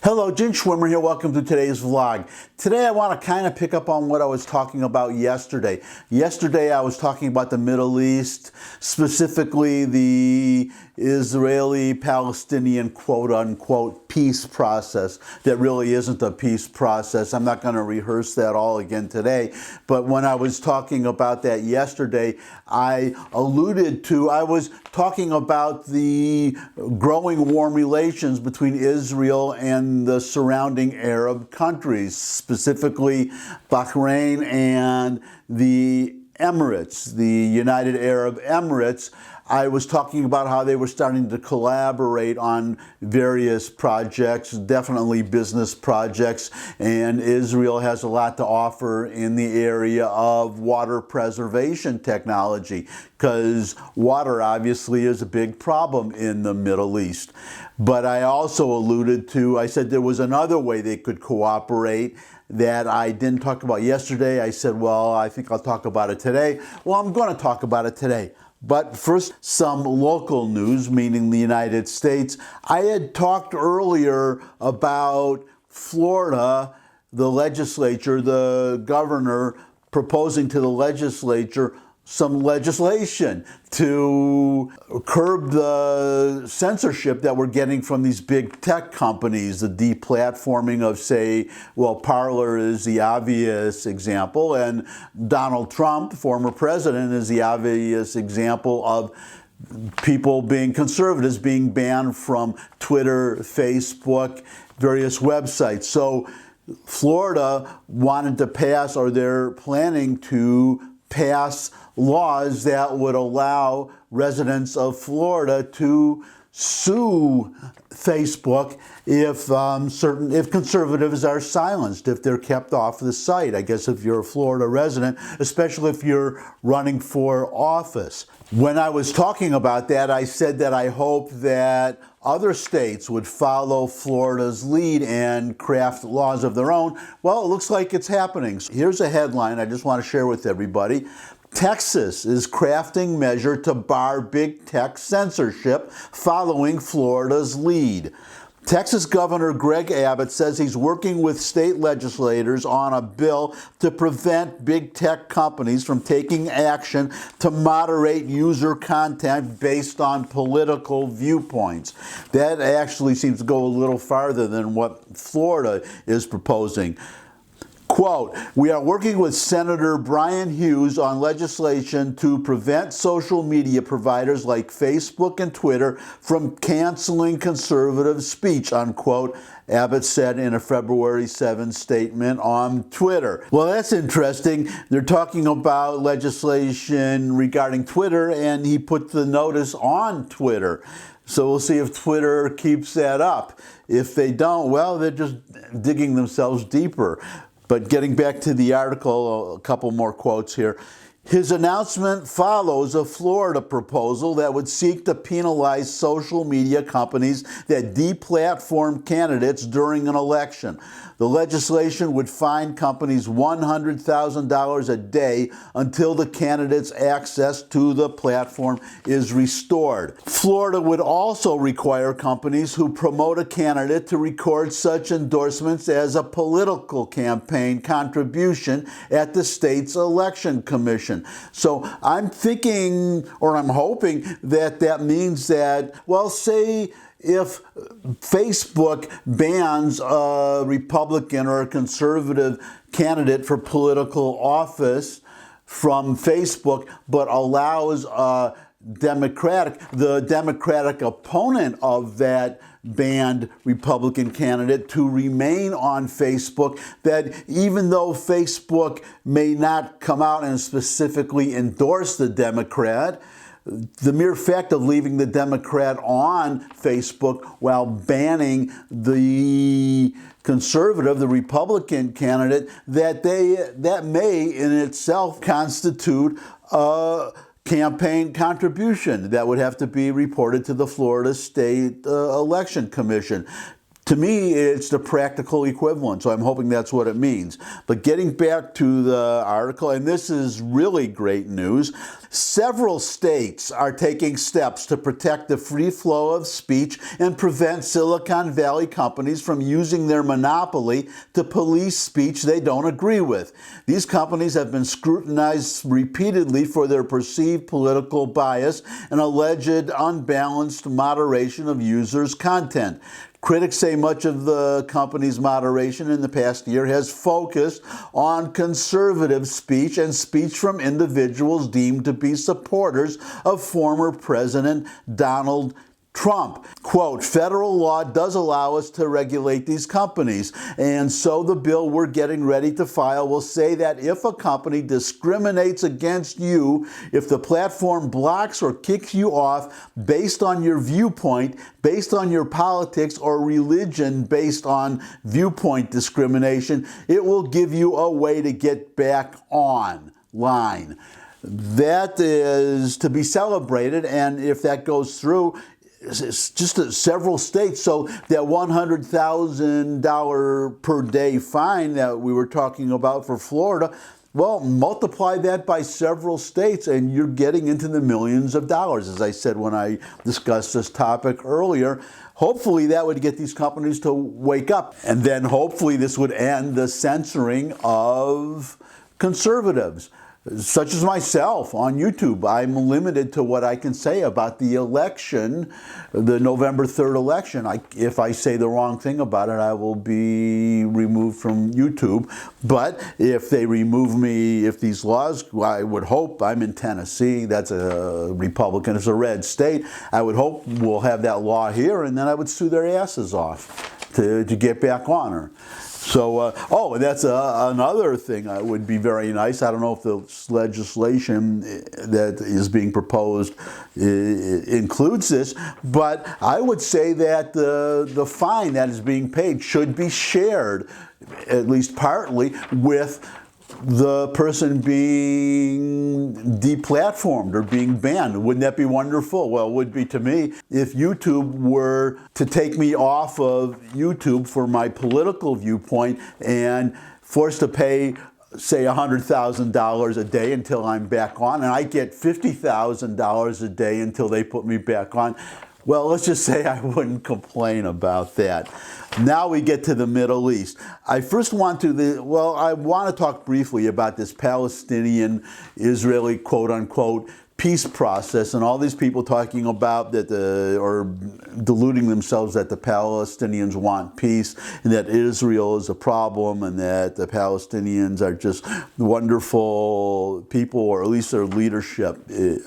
Hello, Jen Schwimmer here. Welcome to today's vlog. Today I want to kind of pick up on what I was talking about yesterday. Yesterday I was talking about the Middle East, specifically the Israeli-Palestinian quote-unquote peace process that really isn't a peace process. I'm not going to rehearse that all again today, but when I was talking about that yesterday, I was talking about the growing warm relations between Israel and the surrounding Arab countries, specifically Bahrain and the Emirates, the United Arab Emirates. I was talking about how they were starting to collaborate on various projects, definitely business projects, and Israel has a lot to offer in the area of water preservation technology, because water obviously is a big problem in the Middle East. But I also I said there was another way they could cooperate that I didn't talk about yesterday. I said, well, I think I'll talk about it today. Well, I'm going to talk about it today. But first, some local news, meaning the United States. I had talked earlier about Florida, the legislature, the governor proposing to the legislature some legislation to curb the censorship that we're getting from these big tech companies, the deplatforming of, say, well, Parler is the obvious example, and Donald Trump, former president, is the obvious example of people being conservatives being banned from Twitter, Facebook, various websites. So Florida wanted to pass, or they're planning to pass, laws that would allow residents of Florida to sue Facebook if conservatives are silenced, if they're kept off the site. I guess if you're a Florida resident, especially if you're running for office. When I was talking about that, I said that I hope that other states would follow Florida's lead and craft laws of their own. Well, it looks like it's happening. So here's a headline I just want to share with everybody. Texas is crafting measure to bar big tech censorship following Florida's lead. Texas Governor Greg Abbott says he's working with state legislators on a bill to prevent big tech companies from taking action to moderate user content based on political viewpoints. That actually seems to go a little farther than what Florida is proposing. Quote, we are working with Senator Brian Hughes on legislation to prevent social media providers like Facebook and Twitter from canceling conservative speech, unquote, Abbott said in a February 7 statement on Twitter. Well, that's interesting. They're talking about legislation regarding Twitter, and he put the notice on Twitter. So we'll see if Twitter keeps that up. If they don't, well, they're just digging themselves deeper. But getting back to the article, a couple more quotes here. His announcement follows a Florida proposal that would seek to penalize social media companies that deplatform candidates during an election. The legislation would fine companies $100,000 a day until the candidate's access to the platform is restored. Florida would also require companies who promote a candidate to record such endorsements as a political campaign contribution at the state's election commission. So I'm thinking, or I'm hoping, that that means that, well, say if Facebook bans a Republican or a conservative candidate for political office from Facebook, but allows the Democratic opponent of that banned Republican candidate to remain on Facebook, that even though Facebook may not come out and specifically endorse the Democrat, the mere fact of leaving the Democrat on Facebook while banning the conservative, the Republican candidate, that may in itself constitute a campaign contribution that would have to be reported to the Florida State Election Commission. To me, it's the practical equivalent, so I'm hoping that's what it means. But getting back to the article, and this is really great news, several states are taking steps to protect the free flow of speech and prevent Silicon Valley companies from using their monopoly to police speech they don't agree with. These companies have been scrutinized repeatedly for their perceived political bias and alleged unbalanced moderation of users' content. Critics say much of the company's moderation in the past year has focused on conservative speech and speech from individuals deemed to be supporters of former President Donald Trump. Quote, federal law does allow us to regulate these companies, and so the bill we're getting ready to file will say that if a company discriminates against you, if the platform blocks or kicks you off based on your viewpoint, based on your politics or religion, based on viewpoint discrimination, it will give you a way to get back online. That is to be celebrated, and if that goes through, it's just several states. So that $100,000 per day fine that we were talking about for Florida, well, multiply that by several states and you're getting into the millions of dollars. As I said when I discussed this topic earlier, hopefully that would get these companies to wake up. And then hopefully this would end the censoring of conservatives, such as myself on YouTube. I'm limited to what I can say about the election, the November 3rd election. If I say the wrong thing about it, I will be removed from YouTube. But if they remove me, if these laws, I would hope, I'm in Tennessee, that's a Republican, it's a red state, I would hope we'll have that law here, and then I would sue their asses off to get back on her. So, and that's another thing that would be very nice. I don't know if the legislation that is being proposed includes this, but I would say that the fine that is being paid should be shared, at least partly, with the person being deplatformed or being banned. Wouldn't that be wonderful? Well, it would be to me. If YouTube were to take me off of YouTube for my political viewpoint and forced to pay, say, $100,000 a day until I'm back on, and I get $50,000 a day until they put me back on, well, let's just say I wouldn't complain about that. Now we get to the Middle East. I first want to, I want to talk briefly about this Palestinian-Israeli quote-unquote peace process, and all these people talking about that, or deluding themselves that the Palestinians want peace and that Israel is a problem and that the Palestinians are just wonderful people, or at least their leadership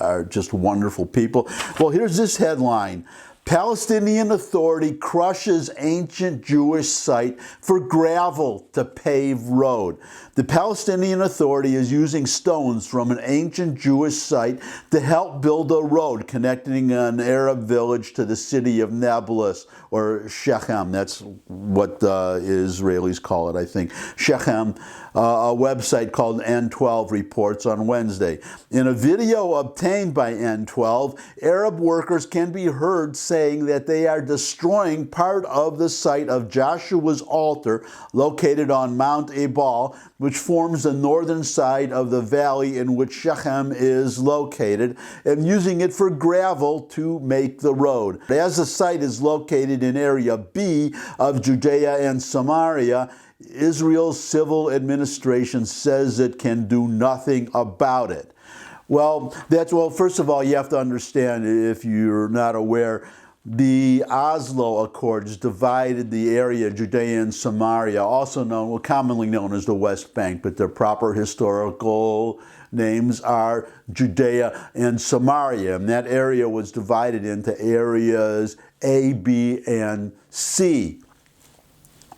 are just wonderful people. Well, here's this headline. Palestinian Authority crushes ancient Jewish site for gravel to pave road. The Palestinian Authority is using stones from an ancient Jewish site to help build a road connecting an Arab village to the city of Nablus, or Shechem. That's what Israelis call it, I think. Shechem, a website called N12 reports on Wednesday. In a video obtained by N12, Arab workers can be heard saying that they are destroying part of the site of Joshua's altar located on Mount Ebal, which forms the northern side of the valley in which Shechem is located, and using it for gravel to make the road. As the site is located in Area B of Judea and Samaria, Israel's civil administration says it can do nothing about it. Well, first of all, you have to understand, if you're not aware, the Oslo Accords divided the area, Judea and Samaria, commonly known as the West Bank, but their proper historical names are Judea and Samaria. And that area was divided into areas A, B, and C.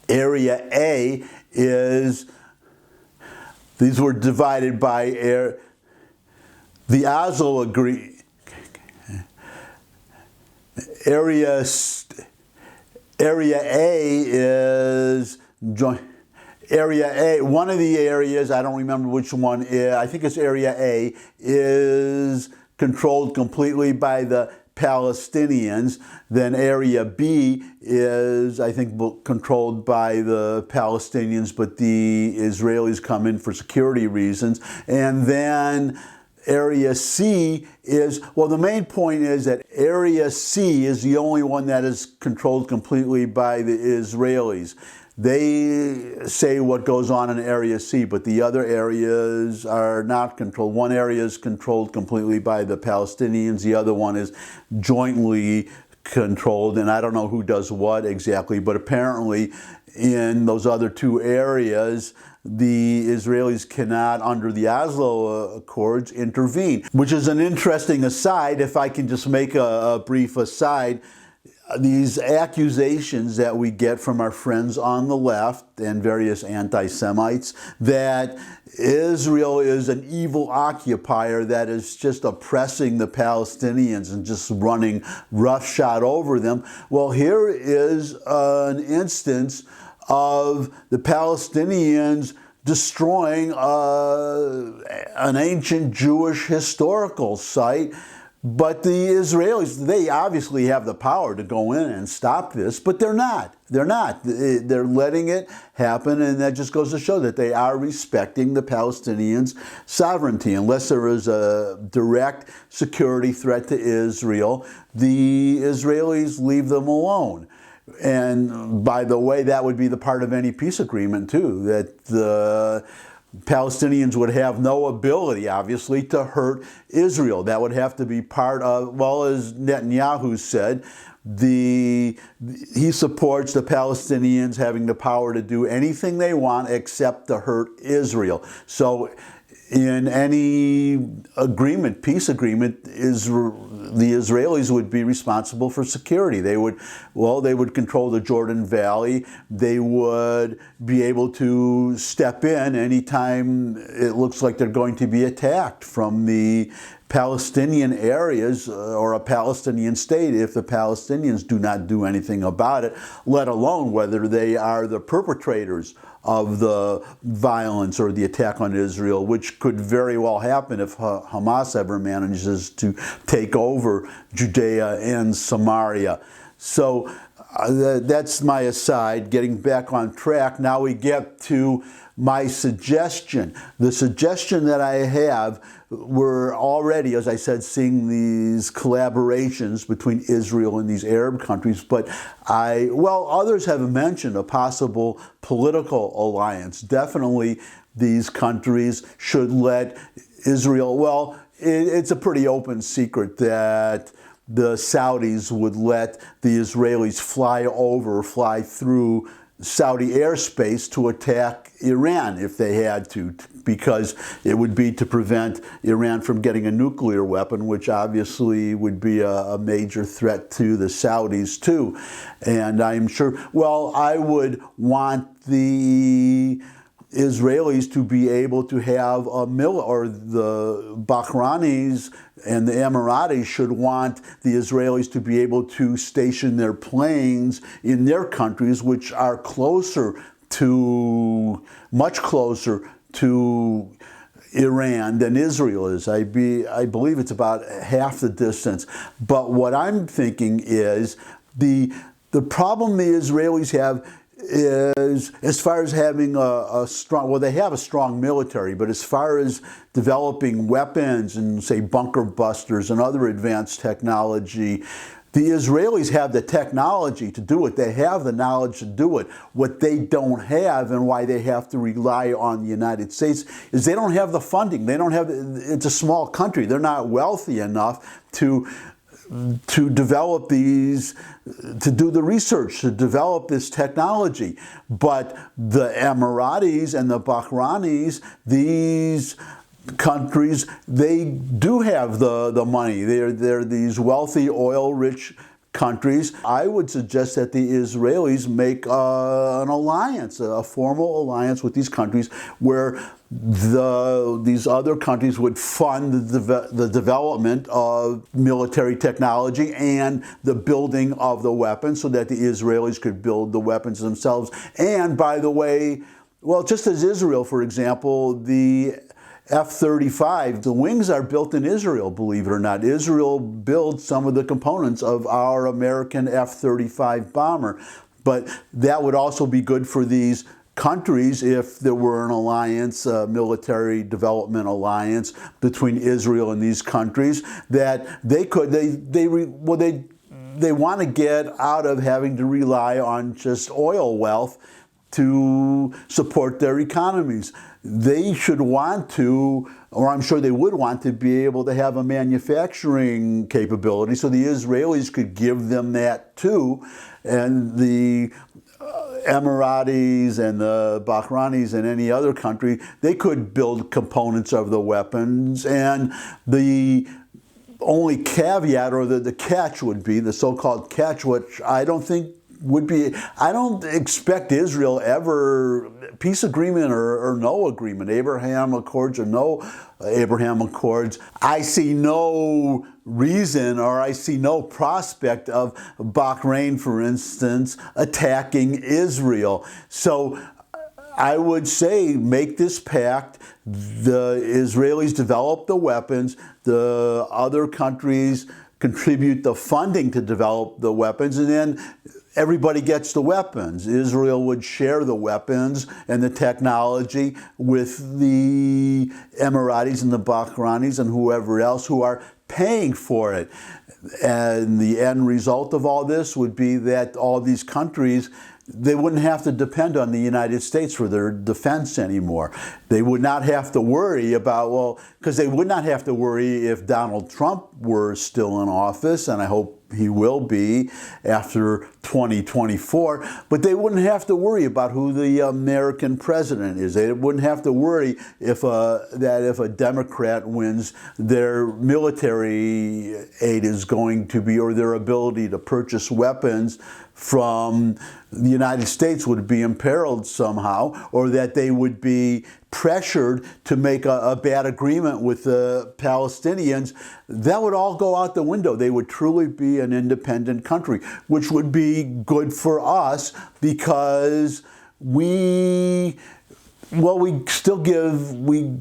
Area A these were divided by the Oslo Agreement. Area A is Area A. One of the areas, I don't remember which one, I think it's Area A, is controlled completely by the Palestinians. Then Area B is, I think, controlled by the Palestinians, but the Israelis come in for security reasons. And then Area C is, well, the main point is that Area C is the only one that is controlled completely by the Israelis. They say what goes on in Area C, but the other areas are not controlled. One area is controlled completely by the Palestinians. The other one is jointly controlled, and I don't know who does what exactly, but apparently in those other two areas, the Israelis cannot, under the Oslo Accords, intervene, which is an interesting aside. If I can just make a brief aside, these accusations that we get from our friends on the left and various anti-Semites that Israel is an evil occupier that is just oppressing the Palestinians and just running roughshod over them. Well, here is an instance of the Palestinians destroying an ancient Jewish historical site. But the Israelis, they obviously have the power to go in and stop this, but they're not. They're not. They're letting it happen, and that just goes to show that they are respecting the Palestinians' sovereignty. Unless there is a direct security threat to Israel, the Israelis leave them alone. And by the way, that would be the part of any peace agreement too, that the Palestinians would have no ability, obviously, to hurt Israel. That would have to be part of, well, as Netanyahu said, he supports the Palestinians having the power to do anything they want except to hurt Israel. So in any agreement, peace agreement, the Israelis would be responsible for security. They would control the Jordan Valley. They would be able to step in anytime it looks like they're going to be attacked from the Palestinian areas or a Palestinian state if the Palestinians do not do anything about it, let alone whether they are the perpetrators of the violence or the attack on Israel, which could very well happen if Hamas ever manages to take over Judea and Samaria. So that's my aside. Getting back on track, now we get to my suggestion. The suggestion that I have, we're already, as I said, seeing these collaborations between Israel and these Arab countries, but others have mentioned a possible political alliance. Definitely these countries should let Israel, it's a pretty open secret that the Saudis would let the Israelis fly through Saudi airspace to attack Iran if they had to, because it would be to prevent Iran from getting a nuclear weapon, which obviously would be a major threat to the Saudis too. And I'm sure, I would want the Israelis to be able to have or the Bahrainis and the Emiratis should want the Israelis to be able to station their planes in their countries, which are much closer to Iran than Israel is. I believe it's about half the distance. But what I'm thinking is the problem the Israelis have is, as far as having a strong, they have a strong military, but as far as developing weapons and, say, bunker busters and other advanced technology, the Israelis have the technology to do it. They have the knowledge to do it. What they don't have, and why they have to rely on the United States, is they don't have the funding. It's a small country. They're not wealthy enough to develop these, to do the research, to develop this technology. But the Emiratis and the Bahrainis, these countries, they do have the money. They're these wealthy, oil-rich countries. I would suggest that the Israelis make an alliance, a formal alliance with these countries, where these other countries would fund the development of military technology and the building of the weapons, so that the Israelis could build the weapons themselves. And by the way, just as Israel, for example, the F-35, the wings are built in Israel, believe it or not. Israel builds some of the components of our American F-35 bomber. But that would also be good for these countries if there were an alliance, a military development alliance between Israel and these countries, that they want to get out of having to rely on just oil wealth to support their economies. They should want to, or I'm sure they would want to be able to have a manufacturing capability, so the Israelis could give them that too, and the Emiratis and the Bahrainis and any other country, they could build components of the weapons. And the only caveat, or the catch, would be the so-called catch, which I don't think would be, I don't expect Israel ever, peace agreement or no agreement, Abraham Accords or no Abraham Accords, I see no reason, or I see no prospect of Bahrain, for instance, attacking Israel. So I would say make this pact, the Israelis develop the weapons, the other countries contribute the funding to develop the weapons, and then everybody gets the weapons. Israel would share the weapons and the technology with the Emiratis and the Bahrainis and whoever else who are paying for it. And the end result of all this would be that all these countries, they wouldn't have to depend on the United States for their defense anymore. They would not have to worry about, well, because they would not have to worry if Donald Trump were still in office, and I hope he will be after 2024, but they wouldn't have to worry about who the American president is. They wouldn't have to worry if if a Democrat wins, their military aid is going to be, or their ability to purchase weapons from the United States would be imperiled somehow, or that they would be pressured to make a bad agreement with the Palestinians. That would all go out the window. They would truly be an independent country, which would be good for us because we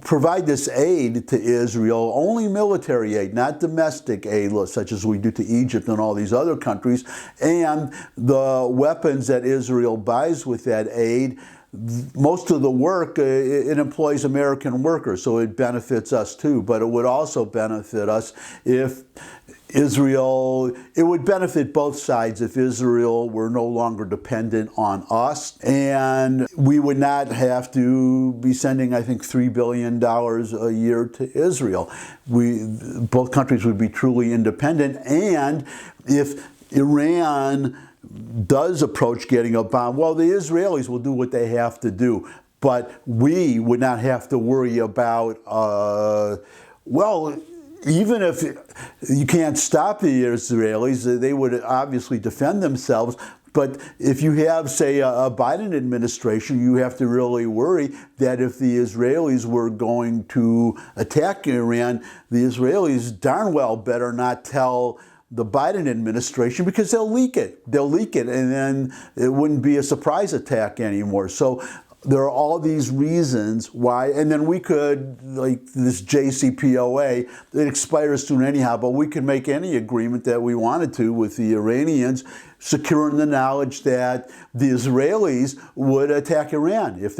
provide this aid to Israel, only military aid, not domestic aid, such as we do to Egypt and all these other countries. And the weapons that Israel buys with that aid, most of the work, it employs American workers, so it benefits us too. But it would also benefit us if Israel, it would benefit both sides if Israel were no longer dependent on us, and we would not have to be sending, I think, $3 billion a year to Israel. Both countries would be truly independent, and if Iran does approach getting a bomb, well, the Israelis will do what they have to do, but we would not have to worry about, even if you can't stop the Israelis, they would obviously defend themselves. But if you have, say, a Biden administration, you have to really worry that if the Israelis were going to attack Iran, the Israelis darn well better not tell the Biden administration, because they'll leak it. They'll leak it, and then it wouldn't be a surprise attack anymore. So there are all these reasons why, and then we could, like this JCPOA, it expires soon anyhow, but we could make any agreement that we wanted to with the Iranians, securing the knowledge that the Israelis would attack Iran if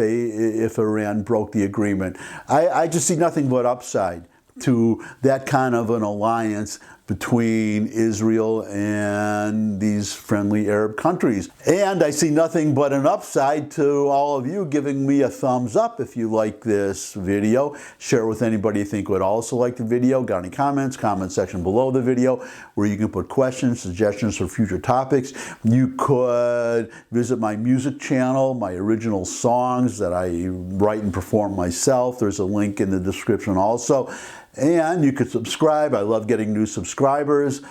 Iran broke the agreement. I just see nothing but upside to that kind of an alliance between Israel and these friendly Arab countries. And I see nothing but an upside to all of you giving me a thumbs up if you like this video. Share it with anybody you think would also like the video. Got any comments? Comment section below the video where you can put questions, suggestions for future topics. You could visit my music channel, my original songs that I write and perform myself. There's a link in the description also. And you could subscribe. I love getting new subscribers.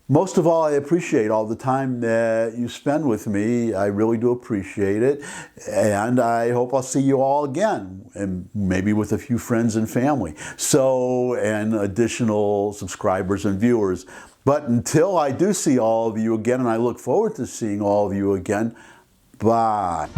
Most of all, I appreciate all the time that you spend with me. I really do appreciate it. And I hope I'll see you all again, and maybe with a few friends and family. And additional subscribers and viewers. But until I do see all of you again, and I look forward to seeing all of you again, bye.